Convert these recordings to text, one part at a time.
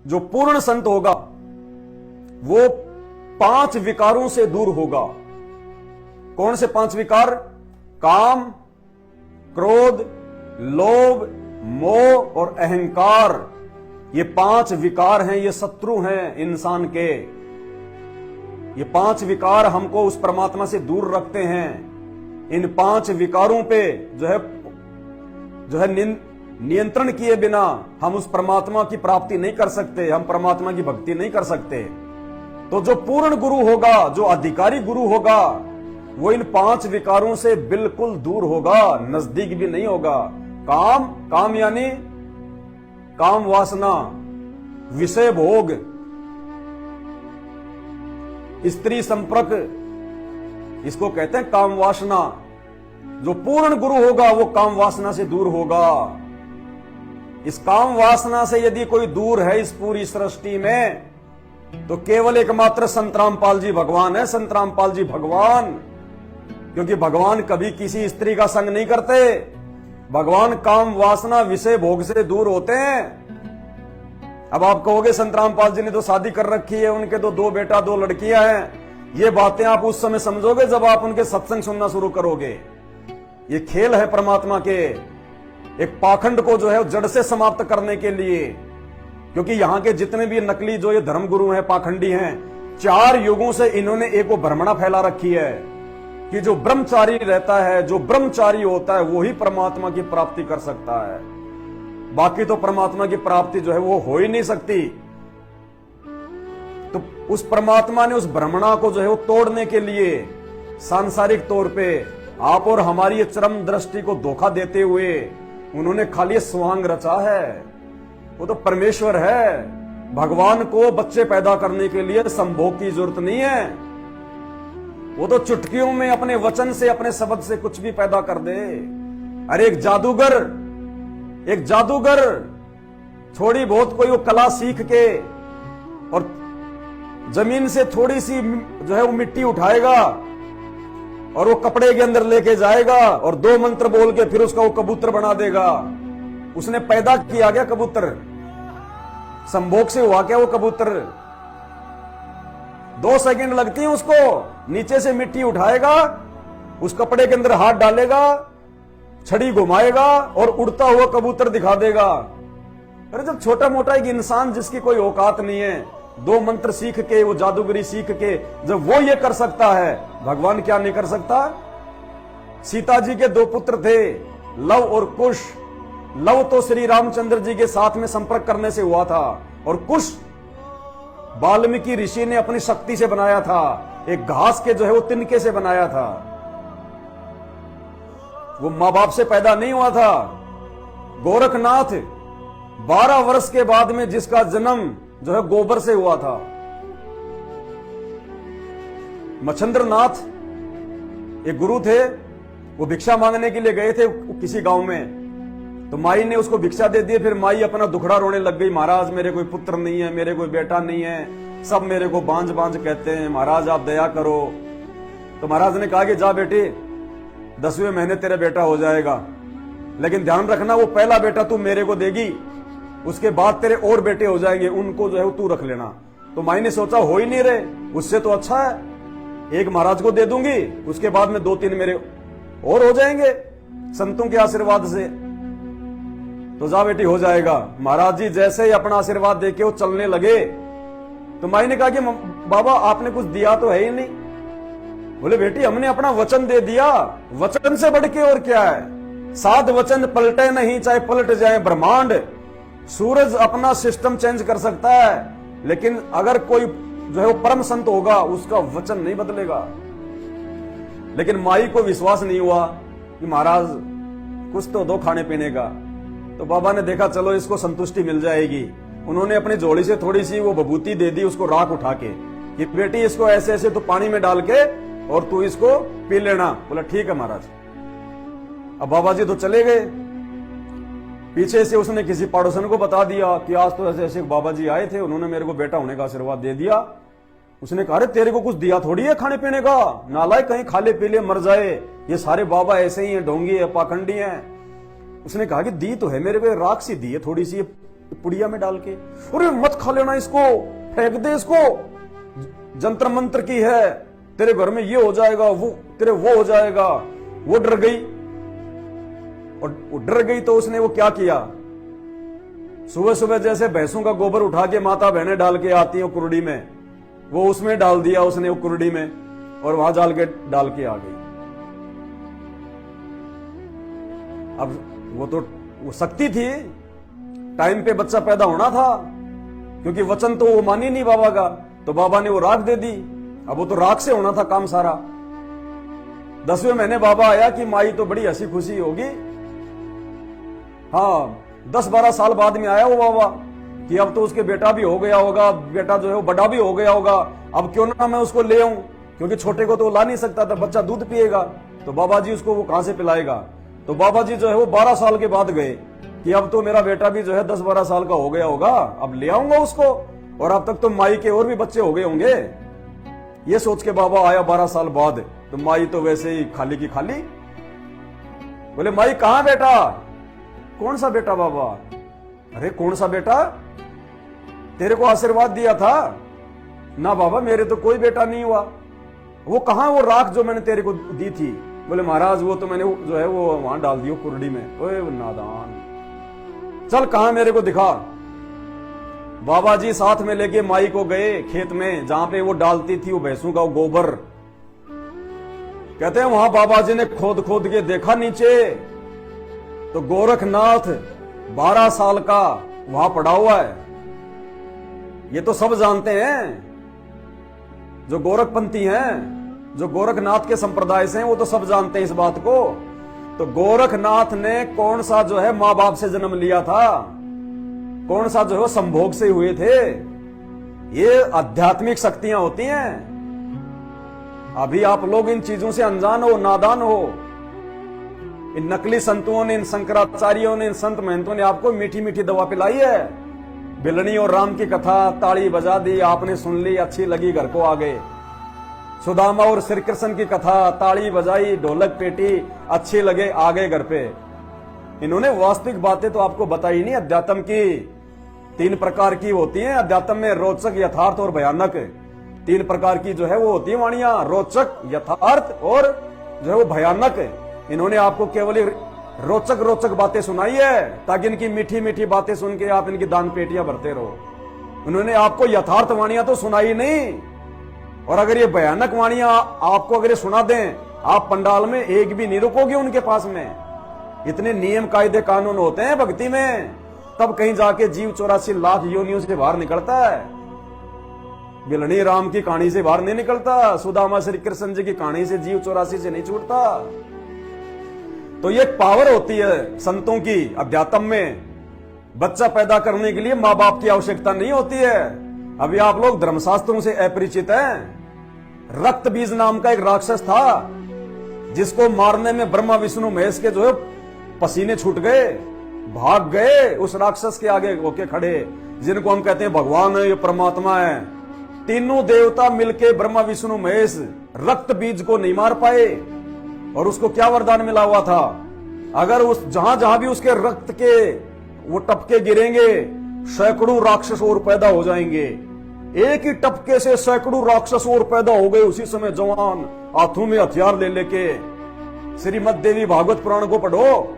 जो पूर्ण संत होगा वो 5 विकारों से दूर होगा। कौन से 5 विकार? काम, क्रोध, लोभ, मोह और अहंकार। ये 5 विकार हैं, ये शत्रु हैं इंसान के। ये 5 विकार हमको उस परमात्मा से दूर रखते हैं। इन 5 विकारों पे जो है नियंत्रण किए बिना हम उस परमात्मा की प्राप्ति नहीं कर सकते, हम परमात्मा की भक्ति नहीं कर सकते। तो जो पूर्ण गुरु होगा, जो अधिकारी गुरु होगा, वो इन 5 विकारों से बिल्कुल दूर होगा, नजदीक भी नहीं होगा। काम यानी काम वासना, विषय भोग, स्त्री संपर्क, इसको कहते हैं काम वासना। जो पूर्ण गुरु होगा वो काम वासना से दूर होगा। इस काम वासना से यदि कोई दूर है इस पूरी सृष्टि में, तो केवल एकमात्र संत रामपाल जी भगवान है। संत रामपाल जी भगवान, क्योंकि भगवान कभी किसी स्त्री का संग नहीं करते। भगवान काम वासना विषय भोग से दूर होते हैं। अब आप कहोगे संत रामपाल जी ने तो शादी कर रखी है, उनके तो 2 बेटा 2 लड़कियां हैं। ये बातें आप उस समय समझोगे जब आप उनके सत्संग सुनना शुरू करोगे। ये खेल है परमात्मा के, एक पाखंड को जो है जड़ से समाप्त करने के लिए। क्योंकि यहां के जितने भी नकली जो ये धर्मगुरु हैं, पाखंडी हैं, 4 युगों से इन्होंने एक वो भ्रमणा फैला रखी है कि जो ब्रह्मचारी रहता है, जो ब्रह्मचारी होता है, वो ही परमात्मा की प्राप्ति कर सकता है। बाकी तो परमात्मा की प्राप्ति जो है वो हो ही नहीं सकती। तो उस परमात्मा ने उस भ्रमणा को जो है वो तोड़ने के लिए सांसारिक तौर पे आप और हमारी चरम दृष्टि को धोखा देते हुए उन्होंने खाली स्वांग रचा है। वो तो परमेश्वर है। भगवान को बच्चे पैदा करने के लिए संभोग की जरूरत नहीं है। वो तो चुटकियों में अपने वचन से, अपने शब्द से कुछ भी पैदा कर दे। अरे एक जादूगर थोड़ी बहुत कोई वो कला सीख के और जमीन से थोड़ी सी जो है वो मिट्टी उठाएगा और वो कपड़े के अंदर लेके जाएगा और 2 मंत्र बोल के फिर उसका वो कबूतर बना देगा। उसने पैदा किया गया कबूतर, संभोग से हुआ क्या वो कबूतर? 2 सेकंड लगती हैं उसको। नीचे से मिट्टी उठाएगा, उस कपड़े के अंदर हाथ डालेगा, छड़ी घुमाएगा और उड़ता हुआ कबूतर दिखा देगा। अरे जब छोटा मोटा एक इंसान जिसकी कोई औकात नहीं है, 2 मंत्र सीख के, वो जादूगरी सीख के जब वो ये कर सकता है, भगवान क्या नहीं कर सकता? सीता जी के 2 पुत्र थे, लव और कुश। लव तो श्री रामचंद्र जी के साथ में संपर्क करने से हुआ था, और कुश वाल्मीकि ऋषि ने अपनी शक्ति से बनाया था। एक घास के जो है वो तिनके से बनाया था। वो मां बाप से पैदा नहीं हुआ था। गोरखनाथ 12 वर्ष के बाद में जिसका जन्म जो है गोबर से हुआ था। मच्छंद्रनाथ एक गुरु थे, वो भिक्षा मांगने के लिए गए थे किसी गांव में। तो माई ने उसको भिक्षा दे दी। फिर माई अपना दुखड़ा रोने लग गई, महाराज मेरे कोई पुत्र नहीं है, मेरे कोई बेटा नहीं है, सब मेरे को बांझ बांझ कहते हैं, महाराज आप दया करो। तो महाराज ने कहा कि जा बेटी, 10वें महीने तेरा बेटा हो जाएगा, लेकिन ध्यान रखना वो पहला बेटा तू मेरे को देगी, उसके बाद तेरे और बेटे हो जाएंगे, उनको जो है तू रख लेना। तो माई ने सोचा हो ही नहीं रहे, उससे तो अच्छा है एक महाराज को दे दूंगी, उसके बाद में 2-3 मेरे और हो जाएंगे संतों के आशीर्वाद से। तो जा बेटी हो जाएगा। महाराज जी जैसे ही अपना आशीर्वाद देके वो चलने लगे, तो माई ने कहा कि बाबा आपने कुछ दिया तो है ही नहीं। बोले बेटी हमने अपना वचन दे दिया, वचन से बढ़ के और क्या है? 7 वचन पलटे नहीं, चाहे पलट जाए ब्रह्मांड। सूरज अपना सिस्टम चेंज कर सकता है, लेकिन अगर कोई जो है वो परम संत होगा उसका वचन नहीं बदलेगा। लेकिन माई को विश्वास नहीं हुआ कि महाराज कुछ तो दो खाने पीने का। तो बाबा ने देखा चलो इसको संतुष्टि मिल जाएगी। उन्होंने अपनी झोली से थोड़ी सी वो विभूति दे दी उसको, राख उठा के, कि बेटी इसको ऐसे ऐसे तो पानी में डाल के और तू इसको पी लेना। बोला ठीक है महाराज। अब बाबा जी तो चले गए। पीछे से उसने किसी पड़ोसन को बता दिया कि आज तो ऐसे ऐसे बाबा जी आए थे, उन्होंने मेरे को बेटा होने का आशीर्वाद दे दिया। उसने कहा अरे तेरे को कुछ दिया थोड़ी है खाने पीने का, नालायक कहीं खा ले पी ले मर जाए, ये सारे बाबा ऐसे ही हैं, ढोंगी है, पाखंडी हैं। उसने कहा कि दी तो है मेरे को, राख सी दी है थोड़ी सी, पुड़िया में डाल के, अरे मत खा लेना इसको, फेंक दे इसको, जंतर मंत्र की है, तेरे घर में ये हो जाएगा, वो तेरे वो हो जाएगा। वो डर गई, और वो डर गई तो उसने वो क्या किया, सुबह सुबह जैसे भैंसों का गोबर उठा के माता बहनें डाल के आती हैं कुरड़ी में, वो उसमें डाल दिया उसने, वो कुरड़ी में, और वहां डाल के आ गई। अब वो शक्ति थी, टाइम पे बच्चा पैदा होना था, क्योंकि वचन तो वो मानी नहीं बाबा का, तो बाबा ने वो राख दे दी। अब वो तो राख से होना था काम सारा। 10वें महीने बाबा आया कि माई तो बड़ी हंसी खुशी होगी। हाँ, 10-12 साल बाद में आया वो बाबा कि अब तो उसके बेटा भी हो गया होगा, बेटा जो है वो बड़ा भी हो गया होगा, अब क्यों ना मैं उसको ले आऊं, क्योंकि छोटे को तो ला नहीं सकता था, बच्चा दूध पिएगा तो बाबा जी उसको वो कहां से पिलाएगा। तो बाबा जी जो है वो 12 साल के बाद गए कि अब तो मेरा बेटा भी जो है 10-12 साल का हो गया होगा, अब ले आऊंगा उसको, और अब तक तो माई के और भी बच्चे हो गए होंगे। ये सोच के बाबा आया 12 साल बाद, तो माई तो वैसे ही खाली की खाली। बोले माई कहां बेटा? कौन सा बेटा बाबा? अरे कौन सा बेटा, तेरे को आशीर्वाद दिया था ना बाबा, मेरे तो कोई बेटा नहीं हुआ। वो कहां वो राख जो मैंने तेरे को दी थी? बोले महाराज वो तो मैंने जो है वो वहां डाल दी कुरडी में। ओए नादान, चल कहां मेरे को दिखा। बाबा जी साथ में लेके माई को गए खेत में, जहां पे वो डालती थी वो भैंसों का गोबर। कहते हैं वहां बाबा जी ने खोद खोद के देखा नीचे, तो गोरखनाथ 12 साल का वहां पड़ा हुआ है। ये तो सब जानते हैं, जो गोरखपंथी हैं, जो गोरखनाथ के संप्रदाय से हैं, वो तो सब जानते हैं इस बात को। तो गोरखनाथ ने कौन सा जो है मां बाप से जन्म लिया था, कौन सा जो है संभोग से हुए थे। ये आध्यात्मिक शक्तियां होती हैं। अभी आप लोग इन चीजों से अनजान हो, नादान हो। इन नकली संतों ने, इन शंकराचार्यों ने, इन संत महंतों ने आपको मीठी मीठी दवा पिलाई है। बिलनी और राम की कथा ताली बजा दी, आपने सुन ली, अच्छी लगी, घर को आ गए। सुदामा और श्री कृष्ण की कथा ताली बजाई, ढोलक पेटी, अच्छी लगे, आ गए घर पे। इन्होंने वास्तविक बातें तो आपको बताई नहीं। अध्यात्म की 3 प्रकार की होती हैं अध्यात्म में, रोचक, यथार्थ और भयानक। 3 प्रकार की जो है वो होती है वाणियां, रोचक, यथार्थ और जो है वो भयानक। इन्होंने आपको केवल रोचक रोचक बातें सुनाई है, ताकि इनकी मीठी मीठी बातें सुन के आप इनकी दान पेटियां भरते रहो। उन्होंने आपको यथार्थ वाणियां तो सुनाई नहीं। और अगर ये भयानक वाणियां आपको अगर सुना दें, आप पंडाल में एक भी नहीं रुकोगे उनके पास में। इतने नियम कायदे कानून होते हैं भक्ति में, तब कहीं जाके जीव 84 लाख योनियों से बाहर निकलता है। बिलनी राम की कहानी से बाहर नहीं निकलता, सुदामा श्री कृष्ण जी की कहानी से जीव 84 से नहीं छूटता। तो ये पावर होती है संतों की अध्यात्म में। बच्चा पैदा करने के लिए माँ बाप की आवश्यकता नहीं होती है। अभी आप लोग धर्मशास्त्रों से अपरिचित हैं। रक्त बीज नाम का एक राक्षस था, जिसको मारने में ब्रह्मा विष्णु महेश के जो है पसीने छूट गए, भाग गए उस राक्षस के आगे होके खड़े, जिनको हम कहते हैं भगवान है, ये परमात्मा है। तीनों देवता मिलके ब्रह्मा विष्णु महेश रक्त बीज को नहीं मार पाए। और उसको क्या वरदान मिला हुआ था, अगर उस जहां जहां भी उसके रक्त के वो टपके गिरेंगे, सैकड़ों राक्षस और पैदा हो जाएंगे। एक ही टपके से सैकड़ों राक्षस और पैदा हो गए। उसी समय जवान हाथों में हथियार ले लेके। श्रीमद देवी भागवत पुराण को पढ़ो,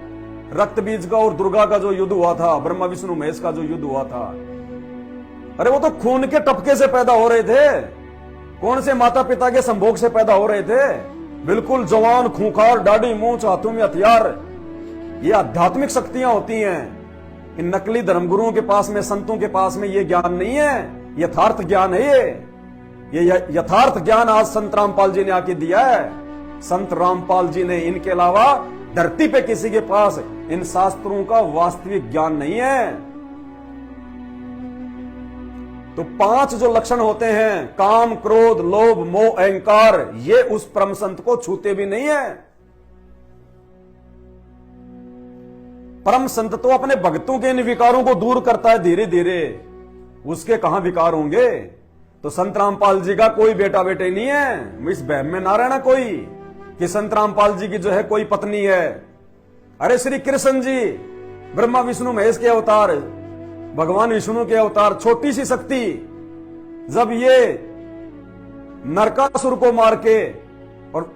रक्त बीज का और दुर्गा का जो युद्ध हुआ था, ब्रह्मा विष्णु महेश का जो युद्ध हुआ था, अरे वो तो खून के टपके से पैदा हो रहे थे। कौन से माता पिता के संभोग से पैदा हो रहे थे? बिल्कुल जवान, खूंखार, दाढ़ी मूंछ, हाथों में हथियार। ये आध्यात्मिक शक्तियां होती हैं। इन नकली धर्मगुरुओं के पास में, संतों के पास में ये ज्ञान नहीं है। यथार्थ ज्ञान है ये यथार्थ ज्ञान आज संत रामपाल जी ने आके दिया है। संत रामपाल जी ने, इनके अलावा धरती पे किसी के पास इन शास्त्रों का वास्तविक ज्ञान नहीं है। तो 5 जो लक्षण होते हैं, काम, क्रोध, लोभ, मोह, अहंकार, ये उस परम संत को छूते भी नहीं है। परम संत तो अपने भक्तों के इन विकारों को दूर करता है धीरे धीरे। उसके कहां विकार होंगे? तो संत रामपाल जी का कोई बेटा बेटे नहीं है। इस बहम में ना रहना कोई कि संत रामपाल जी की जो है कोई पत्नी है। अरे श्री कृष्ण जी ब्रह्मा विष्णु महेश के अवतार, भगवान विष्णु के अवतार, छोटी सी शक्ति, जब ये नरकासुर को मार के, और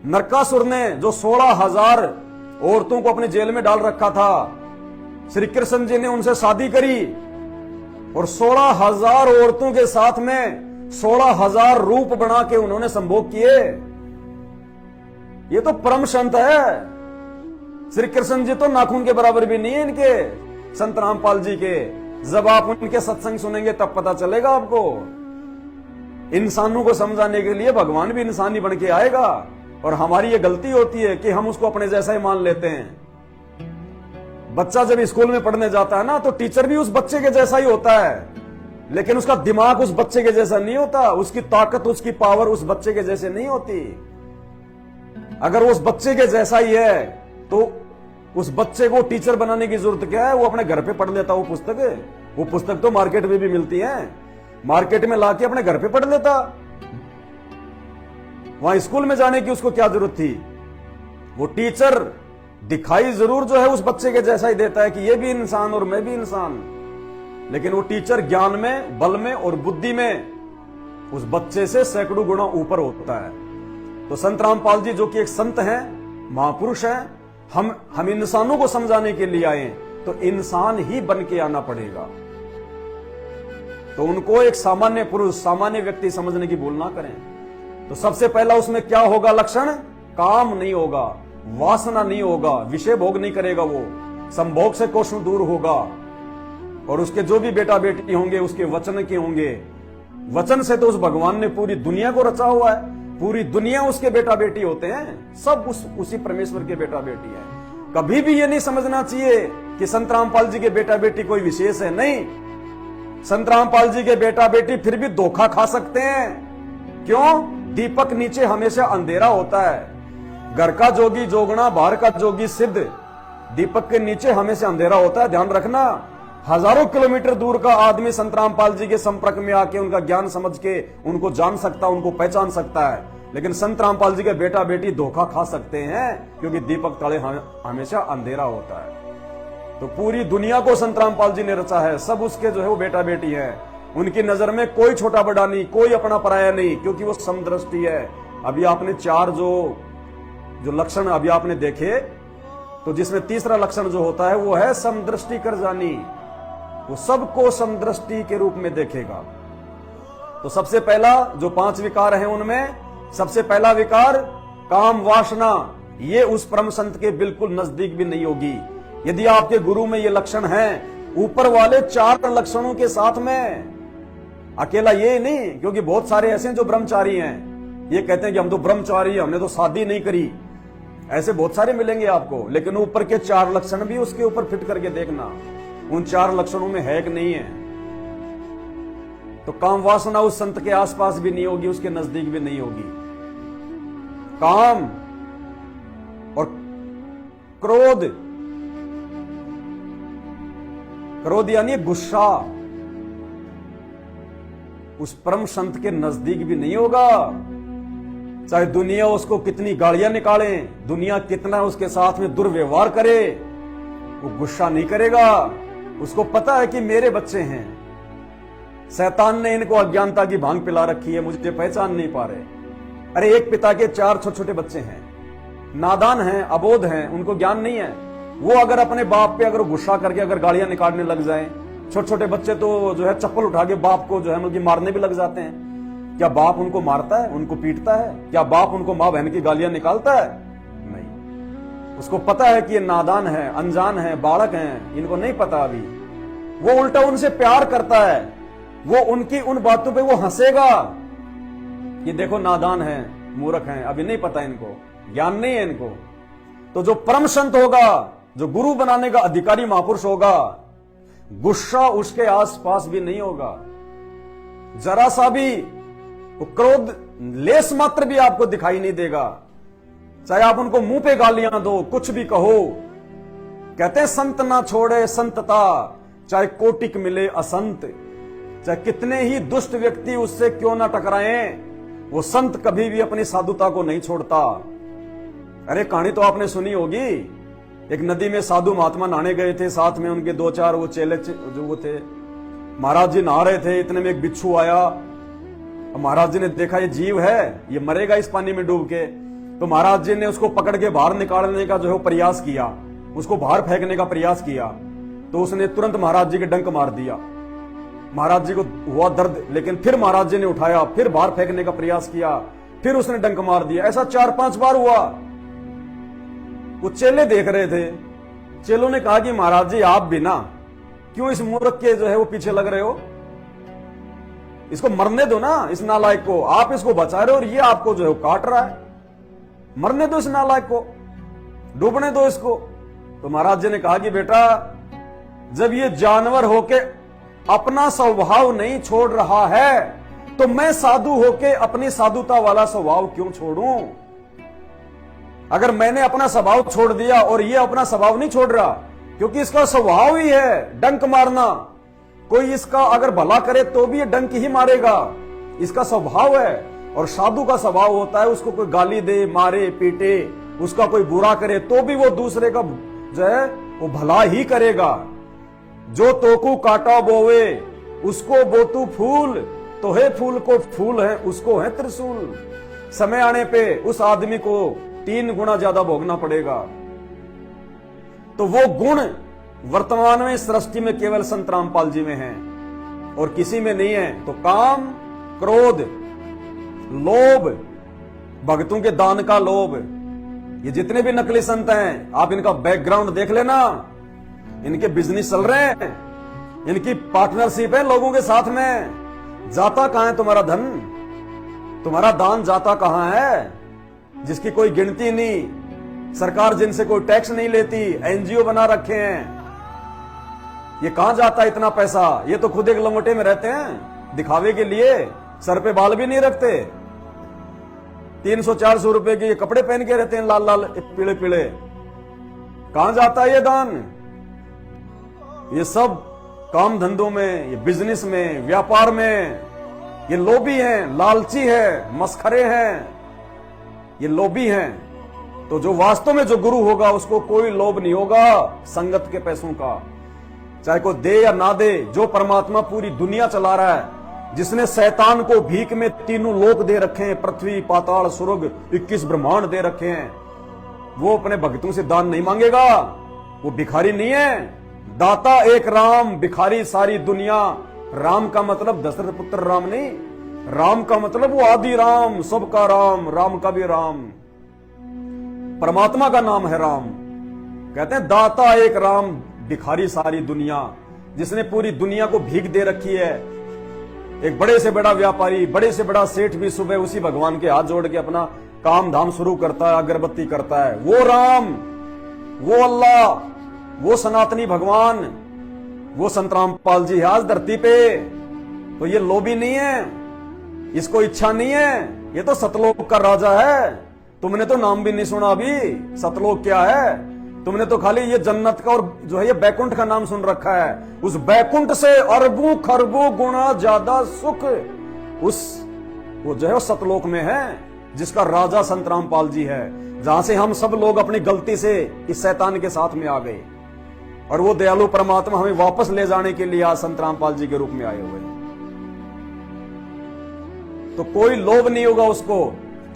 नरकासुर ने जो 16,000 औरतों को अपने जेल में डाल रखा था, श्री कृष्ण जी ने उनसे शादी करी और 16,000 औरतों के साथ में 16,000 रूप बना के उन्होंने संभोग किए। ये तो परम संत है। श्री कृष्ण जी तो नाखून के बराबर भी नहीं है इनके, संत रामपाल जी के। जब आप उनके सत्संग सुनेंगे तब पता चलेगा आपको। इंसानों को समझाने के लिए भगवान भी इंसान ही बन के आएगा, और हमारी ये गलती होती है कि हम उसको अपने जैसा ही मान लेते हैं। बच्चा जब स्कूल में पढ़ने जाता है ना, तो टीचर भी उस बच्चे के जैसा ही होता है, लेकिन उसका दिमाग उस बच्चे के जैसा नहीं होता, उसकी ताकत, उसकी पावर उस बच्चे के जैसे नहीं होती। अगर उस बच्चे के जैसा ही है तो उस बच्चे को टीचर बनाने की जरूरत क्या है? वो अपने घर पे पढ़ लेता वो पुस्तक तो मार्केट में भी मिलती है, मार्केट में लाके अपने घर पे पढ़ लेता। वहां स्कूल में जाने की उसको क्या जरूरत थी? वो टीचर दिखाई जरूर जो है उस बच्चे के जैसा ही देता है कि ये भी इंसान और मैं भी इंसान, लेकिन वो टीचर ज्ञान में, बल में और बुद्धि में उस बच्चे से सैकड़ों गुना ऊपर होता है। तो संत रामपाल जी जो कि एक संत हैं, महापुरुष हैं, हम इंसानों को समझाने के लिए आए, तो इंसान ही बन के आना पड़ेगा। तो उनको एक सामान्य पुरुष, सामान्य व्यक्ति समझने की भूल ना करें। तो सबसे पहला उसमें क्या होगा लक्षण? काम नहीं होगा, वासना नहीं होगा, विषय भोग नहीं करेगा, वो संभोग से कोसों दूर होगा। और उसके जो भी बेटा बेटी होंगे उसके वचन के होंगे। वचन से तो उस भगवान ने पूरी दुनिया को रचा हुआ है, पूरी दुनिया उसके बेटा बेटी होते हैं, सब उसी परमेश्वर के बेटा बेटी है। कभी भी ये नहीं समझना चाहिए कि संत रामपाल जी के बेटा बेटी कोई विशेष है, नहीं। संत रामपाल जी के बेटा बेटी फिर भी धोखा खा सकते हैं। क्यों? दीपक नीचे हमेशा अंधेरा होता है। घर का जोगी जोगना, बाहर का जोगी सिद्ध। दीपक के नीचे हमेशा अंधेरा होता है, ध्यान रखना। हजारों किलोमीटर दूर का आदमी संत रामपाल जी के संपर्क में आके उनका ज्ञान समझ के उनको जान सकता, उनको पहचान सकता है, लेकिन संत रामपाल जी के बेटा बेटी धोखा खा सकते हैं, क्योंकि दीपक तले हमेशा अंधेरा होता है। तो पूरी दुनिया को संत रामपाल जी ने रचा है, सब उसके जो है वो बेटा बेटी है। उनकी नजर में कोई छोटा बड़ा नहीं, कोई अपना पराया नहीं, क्योंकि वो समदृष्टि है। अभी आपने 4 जो लक्षण अभी आपने देखे, तो जिसमें तीसरा लक्षण जो होता है वो है समदृष्टि कर जानी। वो सबको समदृष्टि के रूप में देखेगा। तो सबसे पहला जो 5 विकार हैं उनमें सबसे पहला विकार काम वासना, ये उस परम संत के बिल्कुल नजदीक भी नहीं होगी। यदि आपके गुरु में ये लक्षण हैं, ऊपर वाले 4 लक्षणों के साथ में, अकेला ये नहीं, क्योंकि बहुत सारे ऐसे हैं जो ब्रह्मचारी हैं, ये कहते हैं कि हम तो ब्रह्मचारी, हमने तो शादी नहीं करी। ऐसे बहुत सारे मिलेंगे आपको, लेकिन ऊपर के 4 लक्षण भी उसके ऊपर फिट करके देखना, उन 4 लक्षणों में है कि नहीं है। तो काम वासना उस संत के आसपास भी नहीं होगी, उसके नजदीक भी नहीं होगी। काम और क्रोध, क्रोध यानी गुस्सा, उस परम संत के नजदीक भी नहीं होगा। चाहे दुनिया उसको कितनी गालियां निकाले, दुनिया कितना उसके साथ में दुर्व्यवहार करे, वो गुस्सा नहीं करेगा। उसको पता है कि मेरे बच्चे हैं, शैतान ने इनको अज्ञानता की भांग पिला रखी है, मुझे पहचान नहीं पा रहे। अरे एक पिता के 4 छोटे छोटे बच्चे हैं, नादान हैं, अबोध हैं, उनको ज्ञान नहीं है। वो अगर अपने बाप पे अगर गुस्सा करके अगर गालियां निकालने लग जाएं, छोटे छोटे बच्चे तो जो है चप्पल उठा के बाप को जो है मतलब मारने भी लग जाते हैं। क्या बाप उनको मारता है, उनको पीटता है? क्या बाप उनको माँ बहन की गालियां निकालता है? नहीं। उसको पता है कि ये नादान है, अनजान है, बालक हैं, इनको नहीं पता अभी। वो उल्टा उनसे प्यार करता है, वो उनकी उन बातों पे वो हंसेगा, ये देखो नादान है, मूर्ख हैं, अभी नहीं पता इनको, ज्ञान नहीं है इनको। तो जो परम संत होगा, जो गुरु बनाने का अधिकारी महापुरुष होगा, गुस्सा उसके आसपास भी नहीं होगा। जरा सा भी वो क्रोध लेस मात्र भी आपको दिखाई नहीं देगा। चाहे आप उनको मुंह पे गालियां दो, कुछ भी कहो। कहते हैं संत ना छोड़े संतता, चाहे कोटिक मिले असंत। चाहे कितने ही दुष्ट व्यक्ति उससे क्यों ना टकराएं, वो संत कभी भी अपनी साधुता को नहीं छोड़ता। अरे कहानी तो आपने सुनी होगी, एक नदी में साधु महात्मा नहाने गए थे, साथ में उनके 2-4 वो चेले जो वो थे। महाराज जी नहा रहे थे, इतने में एक बिच्छू आया। महाराज जी ने देखा ये जीव है, ये मरेगा इस पानी में डूब के। तो महाराज जी ने उसको पकड़ के बाहर निकालने का जो है प्रयास किया, उसको बाहर फेंकने का प्रयास किया। तो उसने तुरंत महाराज जी के डंक मार दिया। महाराज जी को हुआ दर्द, लेकिन फिर महाराज जी ने उठाया, फिर बाहर फेंकने का प्रयास किया, फिर उसने डंक मार दिया। ऐसा 4-5 बार हुआ। वो चेले देख रहे थे। चेलों ने कहा कि महाराज जी आप भी ना क्यों इस मूर्ख के जो है वो पीछे लग रहे हो, इसको मरने दो ना, इस नालायक को। आप इसको बचा रहे हो और ये आपको जो है काट रहा है। मरने दो इस नालायक को, डूबने दो इसको। तो महाराज जी ने कहा कि बेटा, जब ये जानवर होके अपना स्वभाव नहीं छोड़ रहा है, तो मैं साधु होके अपनी साधुता वाला स्वभाव क्यों छोड़ूं? अगर मैंने अपना स्वभाव छोड़ दिया और ये अपना स्वभाव नहीं छोड़ रहा, क्योंकि इसका स्वभाव ही है डंक मारना। कोई इसका अगर भला करे तो भी ये डंक ही मारेगा, इसका स्वभाव है। और साधु का स्वभाव होता है उसको कोई गाली दे, मारे, पीटे, उसका कोई बुरा करे तो भी वो दूसरे का जो है वो भला ही करेगा। जो तोकू काटा बोवे उसको बोतू फूल, तो है फूल को फूल है उसको है त्रिशूल। समय आने पे उस आदमी को 3 गुना ज्यादा भोगना पड़ेगा। तो वो गुण वर्तमान में सृष्टि में केवल संत रामपाल जी में है और किसी में नहीं है। तो काम, क्रोध, लोभ, भक्तों के दान का लोभ, ये जितने भी नकली संत हैं, आप इनका बैकग्राउंड देख लेना। इनके बिजनेस चल रहे हैं, इनकी पार्टनरशिप है लोगों के साथ में। जाता कहां है तुम्हारा धन, तुम्हारा दान जाता कहां है, जिसकी कोई गिनती नहीं। सरकार जिनसे कोई टैक्स नहीं लेती, एनजीओ बना रखे हैं। ये कहां जाता है इतना पैसा? ये तो खुद एक लंगोटे में रहते हैं दिखावे के लिए, सर पे बाल भी नहीं रखते। 300-400 रुपए के ये कपड़े पहन के रहते हैं, लाल लाल पीले पीले। कहां जाता है ये दान? ये सब काम धंधों में, ये बिजनेस में, व्यापार में, ये लोभी हैं, लालची है, मस्खरे हैं, ये लोभी हैं। तो जो वास्तव में जो गुरु होगा उसको कोई लोभ नहीं होगा संगत के पैसों का, चाहे को दे या ना दे। जो परमात्मा पूरी दुनिया चला रहा है, जिसने शैतान को भीख में 3 लोक दे रखे हैं, पृथ्वी, पाताल, स्वर्ग, 21 ब्रह्मांड दे रखे हैं, वो अपने भक्तों से दान नहीं मांगेगा। वो भिखारी नहीं है। दाता एक राम, भिखारी सारी दुनिया। राम का मतलब दशरथ पुत्र राम नहीं, राम का मतलब वो आदि राम, सबका राम, राम का भी राम। परमात्मा का नाम है राम। कहते हैं दाता एक राम, भिखारी सारी दुनिया। जिसने पूरी दुनिया को भीख दे रखी है। एक बड़े से बड़ा व्यापारी, बड़े से बड़ा सेठ भी सुबह उसी भगवान के हाथ जोड़ के अपना काम धाम शुरू करता है, अगरबत्ती करता है। वो राम, वो अल्लाह, वो सनातनी भगवान, वो संत रामपाल जी आज धरती पे। तो ये लोभी नहीं है, इसको इच्छा नहीं है। ये तो सतलोक का राजा है। तुमने तो नाम भी नहीं सुना अभी, सतलोक क्या है। तुमने तो खाली ये जन्नत का और जो है ये बैकुंठ का नाम सुन रखा है। उस बैकुंठ से अरबों खरबों गुना ज्यादा सुख उस वो जो है सतलोक में है, जिसका राजा संत रामपाल जी है। जहां से हम सब लोग अपनी गलती से इस शैतान के साथ में आ गए और वो दयालु परमात्मा हमें वापस ले जाने के लिए आज संत रामपाल जी के रूप में आए हुए हैं। तो कोई लोभ नहीं होगा उसको।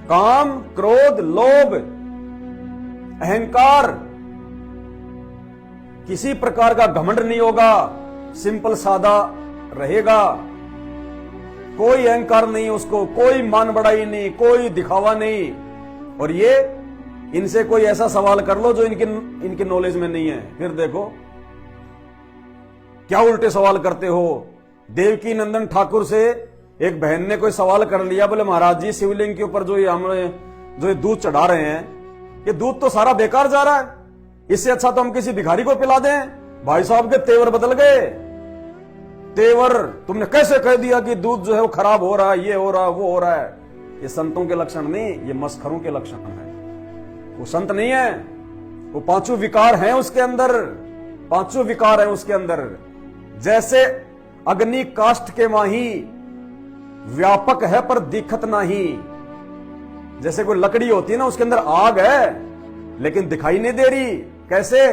काम, क्रोध, लोभ, अहंकार, किसी प्रकार का घमंड नहीं होगा। सिंपल सादा रहेगा। कोई अहंकार नहीं उसको, कोई मान बढ़ाई नहीं, कोई दिखावा नहीं। और ये इनसे कोई ऐसा सवाल कर लो जो इनकी नॉलेज में नहीं है, फिर देखो क्या उल्टे सवाल करते हो। देवकी नंदन ठाकुर से एक बहन ने कोई सवाल कर लिया, बोले महाराज जी शिवलिंग के ऊपर जो ये दूध चढ़ा रहे हैं, ये दूध तो सारा बेकार जा रहा है, इससे अच्छा तो हम किसी भिखारी को पिला दें। भाई साहब के तेवर बदल गए। तेवर, तुमने कैसे कह दिया कि दूध जो है वो खराब हो रहा है, ये हो रहा है, वो हो रहा है। ये संतों के लक्षण नहीं, ये मस्खरों के लक्षण है। वो संत नहीं है। वो 5 विकार हैं उसके अंदर, 5 विकार हैं उसके अंदर। जैसे अग्नि काष्ठ के माही, व्यापक है पर दिखत नहीं। जैसे कोई लकड़ी होती है ना, उसके अंदर आग है लेकिन दिखाई नहीं दे रही, कैसे?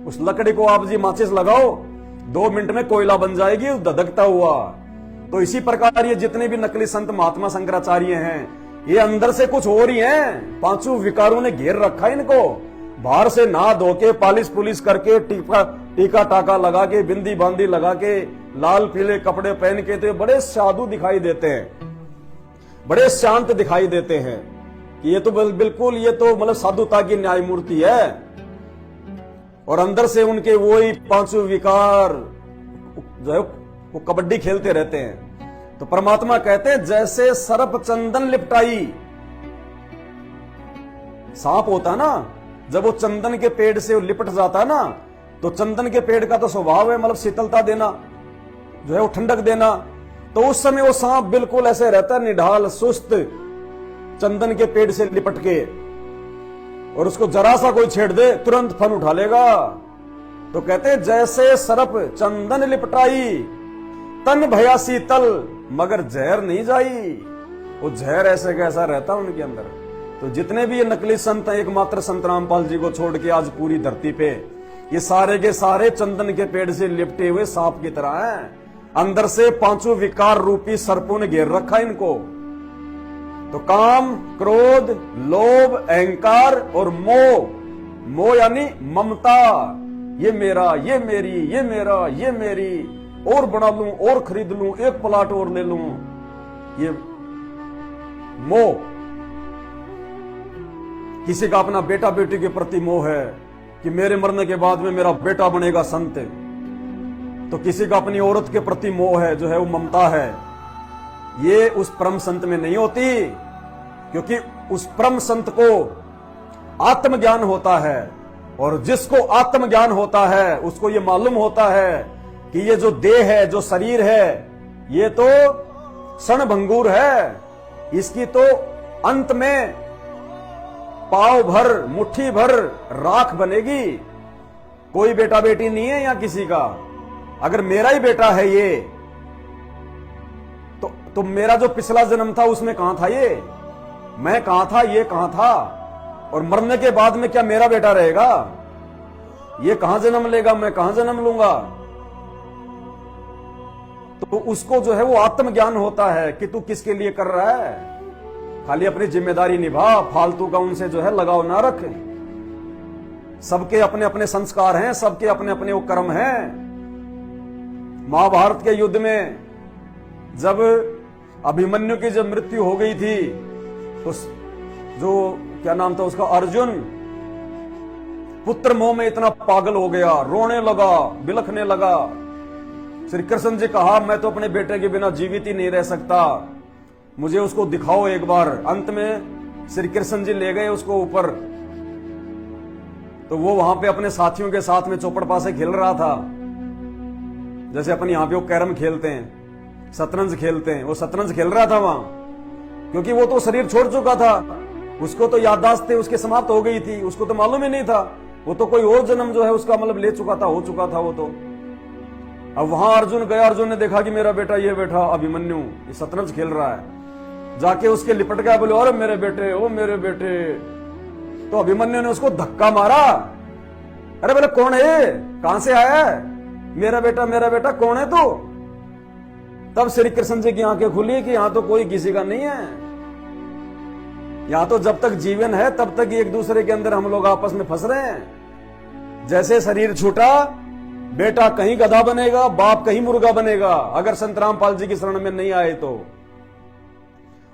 उस लकड़ी को आप जी माचिस लगाओ, 2 मिनट में कोयला बन जाएगी धधकता हुआ। तो इसी प्रकार ये जितने भी नकली संत महात्मा शंकराचार्य हैं, ये अंदर से कुछ और ही हैं। 5 विकारों ने घेर रखा इनको। बाहर से नहा धो के पालिश पुलिस करके टीका टाका लगा के बिंदी बांदी लगा के लाल पीले कपड़े पहन के तो बड़े साधु दिखाई देते हैं, बड़े शांत दिखाई देते हैं कि ये तो बिल्कुल ये तो मतलब साधुता की न्याय मूर्ति है। और अंदर से उनके वही 5 विकार जो है वो कबड्डी खेलते रहते हैं। तो परमात्मा कहते हैं जैसे सर्प चंदन लिपटाई। सांप होता ना, जब वो चंदन के पेड़ से लिपट जाता ना, तो चंदन के पेड़ का तो स्वभाव है मतलब शीतलता देना, जो है वो ठंडक देना। तो उस समय वो सांप बिल्कुल ऐसे रहता, निढाल सुस्त, चंदन के पेड़ से लिपट के, और उसको जरा सा कोई छेड़ दे तुरंत फन उठा लेगा। तो कहते हैं जैसे सर्प चंदन लिपटाई, तन भया शीतल मगर जहर नहीं जाई। वो जहर ऐसे कैसा रहता उनके अंदर। तो जितने भी ये नकली संत हैं, एकमात्र संत रामपाल जी को छोड़ के आज पूरी धरती पे ये सारे के सारे चंदन के पेड़ से लिपटे हुए सांप की तरह हैं। अंदर से 5 विकार रूपी सर्पों ने घेर रखा इनको। तो काम, क्रोध, लोभ, अहंकार और मोह। मोह यानी ममता, ये मेरा, ये मेरी, ये मेरा, ये मेरी, और बना लूं, और खरीद लूं, एक प्लाट और ले लूं, ये मोह। किसी का अपना बेटा बेटी के प्रति मोह है कि मेरे मरने के बाद में मेरा बेटा बनेगा संत। तो किसी का अपनी औरत के प्रति मोह है, जो है वो ममता है। ये उस परम संत में नहीं होती, क्योंकि उस परम संत को आत्मज्ञान होता है। और जिसको आत्मज्ञान होता है उसको ये मालूम होता है कि ये जो देह है, जो शरीर है, ये तो क्षणभंगुर है। इसकी तो अंत में पाव भर, मुट्ठी भर राख बनेगी। कोई बेटा बेटी नहीं है यहां किसी का। अगर मेरा ही बेटा है ये, तो मेरा जो पिछला जन्म था उसमें कहां था ये? मैं कहां था, ये कहां था? और मरने के बाद में क्या मेरा बेटा रहेगा? ये कहां जन्म लेगा, मैं कहां जन्म लूंगा? तो उसको जो है वो आत्मज्ञान होता है कि तू किसके लिए कर रहा है। खाली अपनी जिम्मेदारी निभा, फालतू का उनसे जो है लगाव ना रख। सबके अपने अपने संस्कार हैं, सबके अपने अपने वो कर्म हैं। महाभारत के युद्ध में जब अभिमन्यु की जब मृत्यु हो गई थी, तो जो क्या नाम था उसका, अर्जुन, पुत्र मोह में इतना पागल हो गया, रोने लगा, बिलखने लगा। श्री कृष्ण जी कहा मैं तो अपने बेटे के बिना जीवित ही नहीं रह सकता, मुझे उसको दिखाओ एक बार। अंत में श्री कृष्ण जी ले गए उसको ऊपर। तो वो वहां पे अपने साथियों के साथ में चौपड़ से खेल रहा था, जैसे अपन यहां पे वो कैरम खेलते हैं, शतरंज खेलते हैं, वो शतरंज खेल रहा था वहां। क्योंकि वो तो शरीर छोड़ चुका था, उसको तो याददाश्त उसकी समाप्त हो गई थी, उसको तो मालूम ही नहीं था। वो तो कोई और जन्म जो है उसका मतलब ले चुका था, हो चुका था वो तो। अब वहां अर्जुन गया, अर्जुन ने देखा कि मेरा बेटा ये बैठा अभिमन्यु ये शतरंज खेल रहा है, जाके उसके लिपट गया, बोले अरे मेरे बेटे, ओ मेरे बेटे। तो अभिमन्यु ने उसको धक्का मारा। अरे बोले कौन है, कहां से आया है? मेरा बेटा कौन है तू? तब श्री कृष्ण जी की आंखें खुली कि यहां तो कोई किसी का नहीं है। यहां तो जब तक जीवन है तब तक एक दूसरे के अंदर हम लोग आपस में फंस रहे हैं। जैसे शरीर छूटा, बेटा कहीं गधा बनेगा, बाप कहीं मुर्गा बनेगा, अगर संत रामपाल जी की शरण में नहीं आए तो।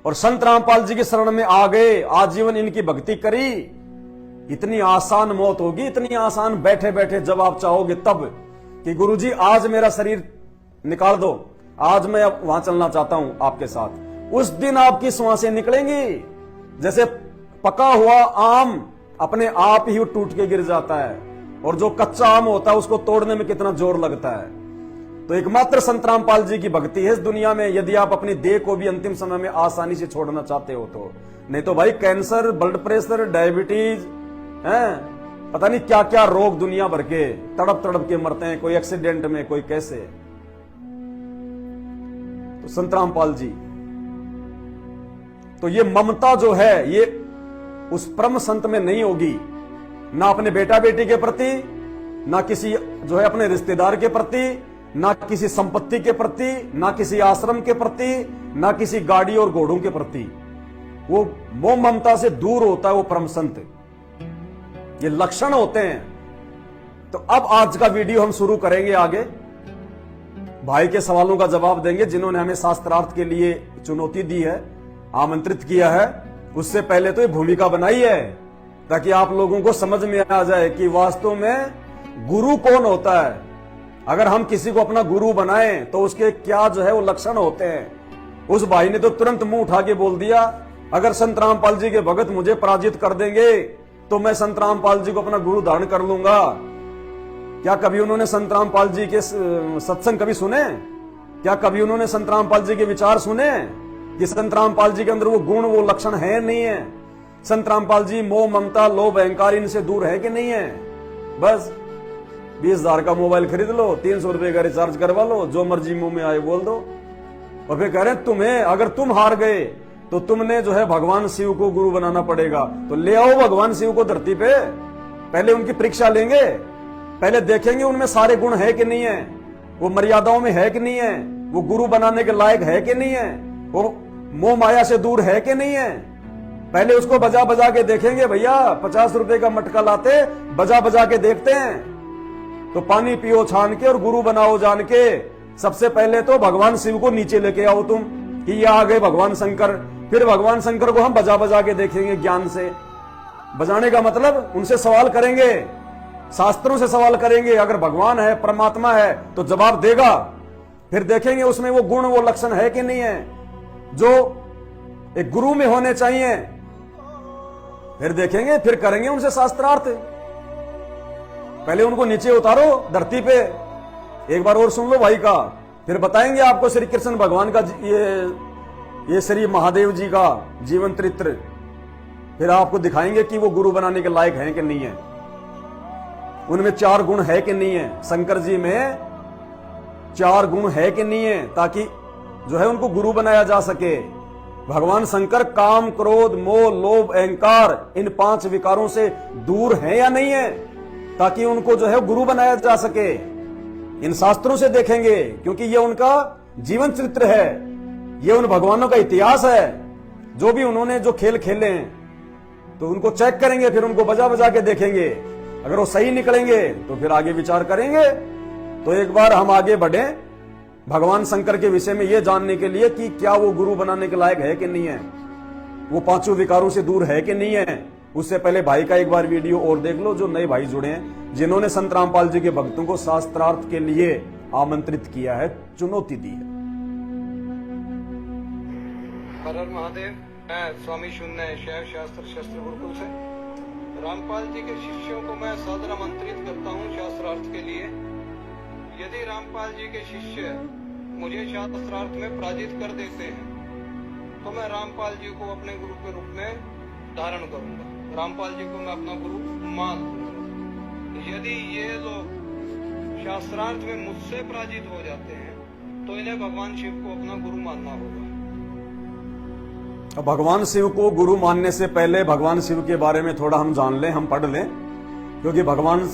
और संत रामपाल जी की शरण में आ गए, आजीवन इनकी भक्ति करी, इतनी आसान मौत होगी, इतनी आसान बैठे बैठे जब आप चाहोगे तब कि गुरुजी आज मेरा शरीर निकाल दो, आज मैं अब वहां चलना चाहता हूं आपके साथ, उस दिन आपकी श्वासें निकलेंगी। जैसे पका हुआ आम अपने आप ही टूट के गिर जाता है, और जो कच्चा आम होता है उसको तोड़ने में कितना जोर लगता है। तो एकमात्र संत रामपाल जी की भक्ति है इस दुनिया में, यदि आप अपनी देह को भी अंतिम समय में आसानी से छोड़ना चाहते हो तो। नहीं तो भाई कैंसर, ब्लड प्रेशर, डायबिटीज, पता नहीं क्या क्या रोग दुनिया भर के तड़प तड़प के मरते हैं, कोई एक्सीडेंट में, कोई कैसे। तो संत रामपाल जी, तो ये ममता जो है ये उस परम संत में नहीं होगी। ना अपने बेटा बेटी के प्रति, ना किसी जो है अपने रिश्तेदार के प्रति, ना किसी संपत्ति के प्रति, ना किसी आश्रम के प्रति, ना किसी गाड़ी और घोड़ों के प्रति। वो मोह ममता से दूर होता है वो परम संत। ये लक्षण होते हैं। तो अब आज का वीडियो हम शुरू करेंगे। आगे भाई के सवालों का जवाब देंगे जिन्होंने हमें शास्त्रार्थ के लिए चुनौती दी है, आमंत्रित किया है। उससे पहले तो ये भूमिका बनाई है ताकि आप लोगों को समझ में आ जाए कि वास्तव में गुरु कौन होता है। अगर हम किसी को अपना गुरु बनाएं तो उसके क्या जो है वो लक्षण होते हैं। उस भाई ने तो तुरंत मुंह उठा के बोल दिया, अगर संत रामपाल जी के भगत मुझे पराजित कर देंगे तो मैं संत रामपाल जी को अपना गुरु धारण कर लूंगा। क्या कभी उन्होंने संत रामपाल जी के सत्संग कभी सुने? क्या कभी उन्होंने संत रामपाल जी के विचार सुने कि संत रामपाल जी के अंदर वो गुण वो लक्षण है नहीं है? संत रामपाल जी मोह ममता लोभ अहंकार इनसे दूर है कि नहीं है? बस 20,000 का मोबाइल खरीद लो, 300 रुपए का रिचार्ज करवा लो, जो मर्जी मुंह में आए बोल दो। और फिर कह रहे तुम्हें, अगर तुम हार गए तो तुमने जो है भगवान शिव को गुरु बनाना पड़ेगा। तो ले आओ भगवान शिव को धरती पे, पहले उनकी परीक्षा लेंगे, पहले देखेंगे उनमें सारे गुण है कि नहीं है, वो मर्यादाओं में है कि नहीं है, वो गुरु बनाने के लायक है कि नहीं है, वो मोह माया से दूर है कि नहीं है। पहले उसको बजा बजा के देखेंगे। भैया 50 रुपए का मटका लाते, बजा बजा के देखते हैं। तो पानी पियो छान के और गुरु बनाओ जान के। सबसे पहले तो भगवान शिव को नीचे लेके आओ तुम कि ये आ गए भगवान शंकर। फिर भगवान शंकर को हम बजा बजा के देखेंगे ज्ञान से। बजाने का मतलब उनसे सवाल करेंगे, शास्त्रों से सवाल करेंगे। अगर भगवान है, परमात्मा है तो जवाब देगा। फिर देखेंगे उसमें वो गुण वो लक्षण है कि नहीं है जो एक गुरु में होने चाहिए। फिर देखेंगे, फिर करेंगे उनसे शास्त्रार्थ। पहले उनको नीचे उतारो धरती पे। एक बार और सुन लो भाई का, फिर बताएंगे आपको श्री कृष्ण भगवान का ये श्री महादेव जी का जीवन चरित्र। फिर आपको दिखाएंगे कि वो गुरु बनाने के लायक हैं कि नहीं है, उनमें 4 गुण है कि नहीं है। शंकर जी में 4 गुण है कि नहीं है, ताकि जो है उनको गुरु बनाया जा सके। भगवान शंकर काम क्रोध मोह लोभ अहंकार इन 5 विकारों से दूर है या नहीं है, ताकि उनको जो है गुरु बनाया जा सके। इन शास्त्रों से देखेंगे, क्योंकि ये उनका जीवन चरित्र है, ये उन भगवानों का इतिहास है। जो भी उन्होंने जो खेल खेले हैं तो उनको चेक करेंगे, फिर उनको बजा बजा के देखेंगे। अगर वो सही निकलेंगे तो फिर आगे विचार करेंगे। तो एक बार हम आगे बढ़े भगवान शंकर के विषय में यह जानने के लिए कि क्या वो गुरु बनाने के लायक है कि नहीं है, वो 5 विकारों से दूर है कि नहीं है। उससे पहले भाई का एक बार वीडियो और देख लो, जो नए भाई जुड़े हैं, जिन्होंने संत रामपाल जी के भक्तों को शास्त्रार्थ के लिए आमंत्रित किया है, चुनौती दी है। हर हर महादेव। मैं स्वामी शून्य शैव शास्त्र शस्त्र गुरुकुल से रामपाल जी के शिष्यों को मैं सादर आमंत्रित करता हूँ शास्त्रार्थ के लिए। यदि रामपाल जी के शिष्य मुझे शास्त्रार्थ में पराजित कर देते हैं तो मैं रामपाल जी को अपने गुरु के रूप में धारण करूंगा, रामपाल जी को मैं अपना गुरु मान लूंगा। यदि ये लोग शास्त्रार्थ में मुझसे पराजित हो जाते हैं तो इन्हें भगवान शिव को अपना गुरु मानना होगा। भगवान शिव को गुरु मानने से पहले भगवान शिव के बारे में थोड़ा हम जान लें, हम पढ़ लें, क्योंकि भगवान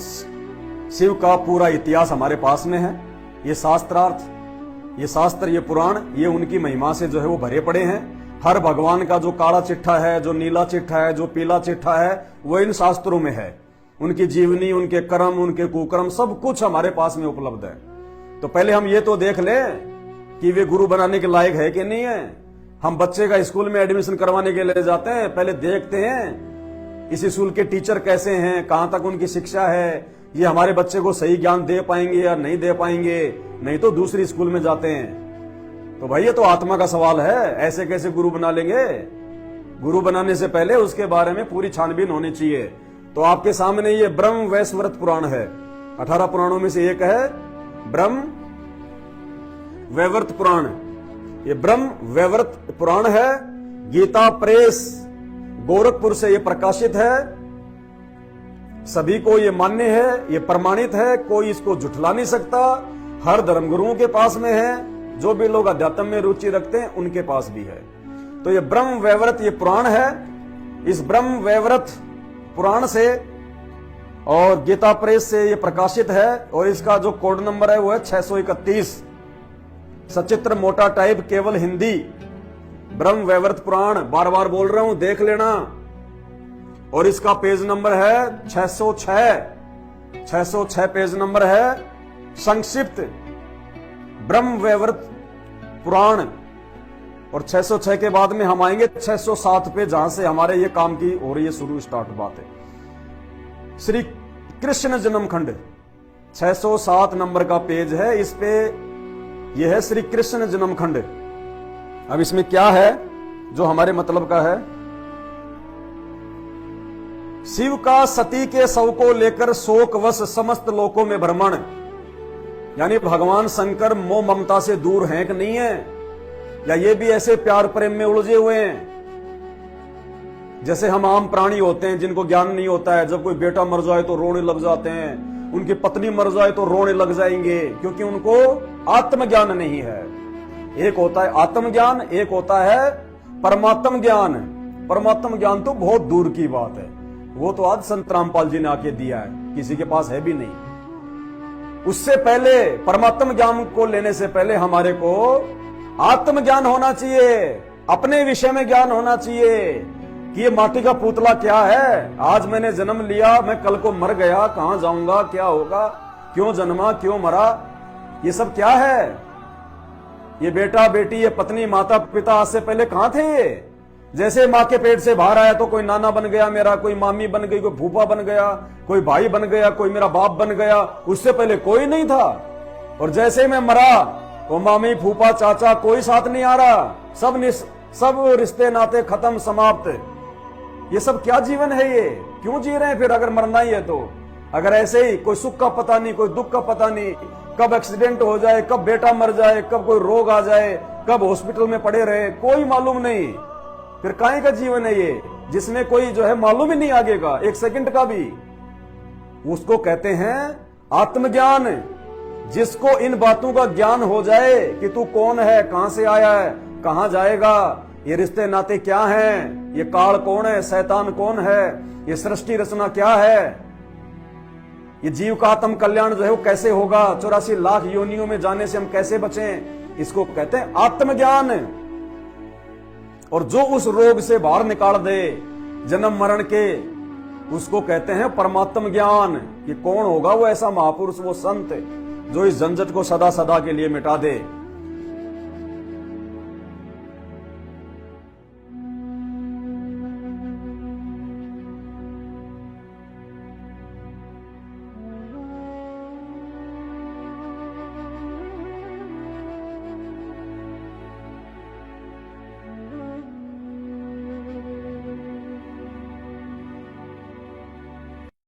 शिव का पूरा इतिहास हमारे पास में है। ये शास्त्रार्थ, ये शास्त्र, ये पुराण, ये उनकी महिमा से जो है वो भरे पड़े हैं। हर भगवान का जो काला चिट्ठा है, जो नीला चिट्ठा है, जो पीला चिट्ठा है, वो इन शास्त्रों में है। उनकी जीवनी, उनके कर्म, उनके कुकर्म, सब कुछ हमारे पास में उपलब्ध है। तो पहले हम ये तो देख लें कि वे गुरु बनाने के लायक है कि नहीं है। हम बच्चे का स्कूल में एडमिशन करवाने के लिए जाते हैं, पहले देखते हैं इस स्कूल के टीचर कैसे हैं, कहां तक उनकी शिक्षा है, ये हमारे बच्चे को सही ज्ञान दे पाएंगे या नहीं दे पाएंगे। नहीं तो दूसरी स्कूल में जाते हैं। तो भाई ये तो आत्मा का सवाल है, ऐसे कैसे गुरु बना लेंगे। गुरु बनाने से पहले उसके बारे में पूरी छानबीन होनी चाहिए। तो आपके सामने ये ब्रह्म वैवर्त पुराण है, 18 पुराणों में से एक है ब्रह्म वैवर्त पुराण। ये ब्रह्म वैवर्त पुराण है, गीता प्रेस गोरखपुर से ये प्रकाशित है। सभी को ये मान्य है, ये प्रमाणित है, कोई इसको झुठला नहीं सकता। हर धर्मगुरुओं के पास में है, जो भी लोग अध्यात्म में रुचि रखते हैं उनके पास भी है। तो ये ब्रह्म वैवर्त ये पुराण है। इस ब्रह्म वैवर्त पुराण से और गीता प्रेस से ये प्रकाशित है और इसका जो कोड नंबर है वो है 631। सचित्र मोटा टाइप, केवल हिंदी, ब्रह्म वैवर्त पुराण, बार बार बोल रहा हूं, देख लेना। और इसका पेज नंबर है 606। 606 पेज नंबर है। संक्षिप्त ब्रह्म वैवर्त पुराण। और 606 के बाद में हम आएंगे 607 पे, जहां से हमारे ये काम की हो रही है शुरू, स्टार्ट बात है। श्री कृष्ण जन्म खंड 607 नंबर का पेज है। इस पे यह है श्री कृष्ण जन्म खंड। अब इसमें क्या है जो हमारे मतलब का है। शिव का सती के शव को लेकर शोकवश समस्त लोकों में भ्रमण, यानी भगवान शंकर मोह ममता से दूर हैं कि नहीं है, या ये भी ऐसे प्यार प्रेम में उलझे हुए हैं जैसे हम आम प्राणी होते हैं जिनको ज्ञान नहीं होता है। जब कोई बेटा मर जाए तो रोने लग जाते हैं, उनकी पत्नी मर जाए तो रोने लग जाएंगे, क्योंकि उनको आत्मज्ञान नहीं है। एक होता है आत्मज्ञान, एक होता है परमात्म ज्ञान। परमात्म ज्ञान तो बहुत दूर की बात है, वो तो आज संत रामपाल जी ने आके दिया है, किसी के पास है भी नहीं। उससे पहले परमात्म ज्ञान को लेने से पहले हमारे को आत्मज्ञान होना चाहिए, अपने विषय में ज्ञान होना चाहिए कि ये माटी का पुतला क्या है। आज मैंने जन्म लिया, मैं कल को मर गया, कहां जाऊंगा, क्या होगा, क्यों जन्मा, क्यों मरा, ये सब क्या है। ये बेटा बेटी, ये पत्नी, माता पिता आज से पहले कहां थे। जैसे माँ के पेट से बाहर आया तो कोई नाना बन गया मेरा, कोई मामी बन गई, कोई फूफा बन गया, कोई भाई बन गया, कोई मेरा बाप बन गया, उससे पहले कोई नहीं था। और जैसे मैं मरा तो मामी फूफा चाचा कोई साथ नहीं आ रहा, सब रिश्ते नाते खत्म, समाप्त। ये सब क्या जीवन है, ये क्यों जी रहे हैं फिर अगर मरना ही है तो। अगर ऐसे ही कोई सुख का पता नहीं, कोई दुख का पता नहीं, कब एक्सीडेंट हो जाए, कब बेटा मर जाए, कब कोई रोग आ जाए, कब हॉस्पिटल में पड़े रहे, कोई मालूम नहीं, फिर काहे का जीवन है ये, जिसमें कोई जो है मालूम ही नहीं आगे का, एक सेकंड का भी। उसको कहते हैं आत्मज्ञान। जिसको इन बातों का ज्ञान हो जाए कि तू कौन है, कहां से आया है, कहां जाएगा, ये रिश्ते नाते क्या हैं, ये काल कौन है, शैतान कौन है, ये सृष्टि रचना क्या है, ये जीव का आत्म कल्याण जो है वो कैसे होगा, 84 लाख योनियों में जाने से हम कैसे बचें, इसको कहते हैं आत्मज्ञान। और जो उस रोग से बाहर निकाल दे जन्म मरण के, उसको कहते हैं परमात्म ज्ञान। कि कौन होगा वो ऐसा महापुरुष, वो संत जो इस झंझट को सदा सदा के लिए मिटा दे।